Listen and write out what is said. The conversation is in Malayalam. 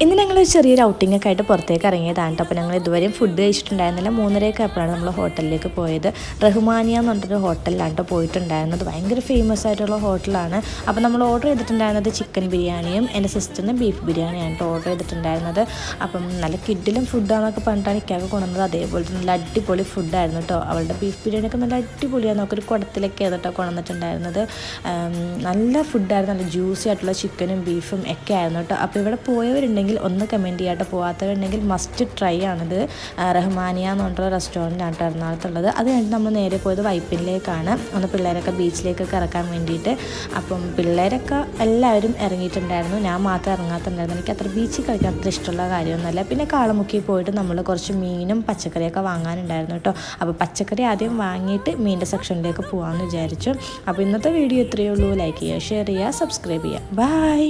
ഇന്ന് ഞങ്ങൾ ചെറിയൊരു ഔട്ടിങ്ങൊക്കെ ആയിട്ട് പുറത്തേക്ക് ഇറങ്ങിയതാണ് കേട്ടോ. അപ്പോൾ ഞങ്ങൾ ഇതുവരെയും ഫുഡ് കഴിച്ചിട്ടുണ്ടായിരുന്നില്ല. 3:30 ആയപ്പോഴാണ് നമ്മൾ ഹോട്ടലിലേക്ക് പോയത്. റഹ്മാനിയ എന്ന് പറഞ്ഞിട്ടൊരു ഹോട്ടലിലാണ് കേട്ടോ പോയിട്ടുണ്ടായിരുന്നത്. ഭയങ്കര ഫേമസ് ആയിട്ടുള്ള ഹോട്ടലാണ്. അപ്പോൾ നമ്മൾ ഓർഡർ ചെയ്തിട്ടുണ്ടായിരുന്നത് ചിക്കൻ ബിരിയാണിയും എൻ്റെ സിസ്റ്ററിന് ബീഫ് ബിരിയാണിയാണ് കേട്ടോ ഓർഡർ ചെയ്തിട്ടുണ്ടായിരുന്നത്. അപ്പം നല്ല കിഡിലും ഫുഡാണെന്നൊക്കെ പറഞ്ഞിട്ടാണ് ഇക്കാക്ക് കൊണ്ടുവന്നത്. അതേപോലെ തന്നെ നല്ല അടിപൊളി ഫുഡായിരുന്നു കേട്ടോ. അവളുടെ ബീഫ് ബിരിയാണിയൊക്കെ നല്ല അടിപൊളിയാണ്. നമുക്കൊരു കുടത്തിലൊക്കെ കേട്ടോ കൊണ്ടുവന്നിട്ടുണ്ടായിരുന്നത്. നല്ല ഫുഡായിരുന്നു. നല്ല ജ്യൂസി ആയിട്ടുള്ള ചിക്കനും ബീഫും ഒക്കെ ആയിരുന്നു കേട്ടോ. അപ്പോൾ ഇവിടെ പോയവരുണ്ടെങ്കിൽ ഒന്ന് കമൻറ്റ് ചെയ്യാട്ടോ. പോകാത്തവരുണ്ടെങ്കിൽ മസ്റ്റ് ട്രൈ ആണിത്. റഹ്മാനിയ എന്ന് പറഞ്ഞിട്ടുള്ള റെസ്റ്റോറൻറ്റാണ് എറണാകുളത്തുള്ളത്. അത് കഴിഞ്ഞിട്ട് നമ്മൾ നേരെ പോയത് വൈപ്പിനിലേക്കാണ്. ഒന്ന് പിള്ളേരൊക്കെ ബീച്ചിലേക്കൊക്കെ ഇറക്കാൻ വേണ്ടിയിട്ട്. അപ്പം പിള്ളേരൊക്കെ എല്ലാവരും ഇറങ്ങിയിട്ടുണ്ടായിരുന്നു. ഞാൻ മാത്രം ഇറങ്ങാത്തുണ്ടായിരുന്നു. എനിക്ക് അത്ര ബീച്ചിൽ കളിക്കാൻ അത്ര ഇഷ്ടമുള്ള കാര്യമൊന്നുമല്ല. പിന്നെ കാളമുക്കി പോയിട്ട് നമ്മൾ കുറച്ച് മീനും പച്ചക്കറിയൊക്കെ വാങ്ങാനുണ്ടായിരുന്നു കേട്ടോ. അപ്പോൾ പച്ചക്കറി ആദ്യം വാങ്ങിയിട്ട് മീനിൻ്റെ സെക്ഷനിലേക്ക് പോകാമെന്ന് വിചാരിച്ചു. അപ്പോൾ ഇന്നത്തെ വീഡിയോ ഇത്രയേ ഉള്ളൂ. ലൈക്ക് ചെയ്യുക, ഷെയർ ചെയ്യുക, സബ്സ്ക്രൈബ് ചെയ്യുക. ബൈ.